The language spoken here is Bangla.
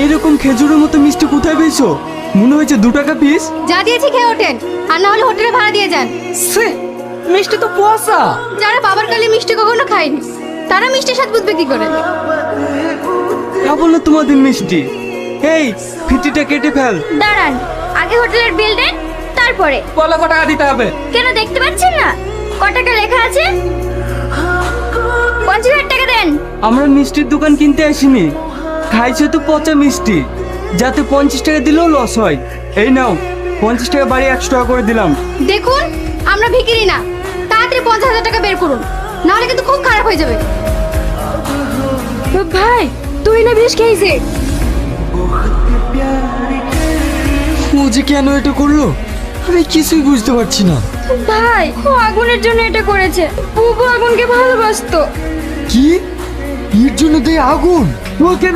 এইরকম খেজুরের মতো মিষ্টি কোথায় পেয়েছো? মনে হয়েছে 2 টাকা পিস। যা দিয়েছি খেয়ে ওঠেন, আর না হলে হোটেলে ভাড়া দিয়ে যান। সে মিষ্টি তো পয়সা। যারা বাবার কালে মিষ্টি কখনো খায়নি, তারা মিষ্টির স্বাদ বুঝবে কি করে? তা বললো তোমাদের মিষ্টি। এই ফিটিটা কেটে ফেল। দাঁড়ান, আগে হোটেলের বিল দেন, তারপরে। বলো কত টাকা দিতে হবে? কেন দেখতে পাচ্ছেন না ক টাকা লেখা আছে? 50,000 টাকা দেন। আমরা মিষ্টির দোকান কিনতে আসিনি, খাইছে তো পচা মিষ্টি, যাতে 50 টাকা দিলেও লস হয়। এই নাও 50 টাকা বাড়ি 100 টাকা করে দিলাম। দেখুন, আমরা ভিখিরি না, তাড়াতাড়ি 50,000 টাকা বের করুন, নাহলে কিন্তু খুব খারাপ হয়ে যাবে। ভাই, তুই না বিষ খেয়েছে। ও যে কেন এটা করলো আমি কিছুই বুঝতে পারছি না। ভাই, ও আগুনের জন্য এটা করেছে। বুবু আগুনকে ভালোবাসতো। কি? এর জন্য দেয় আগুন? ও কেন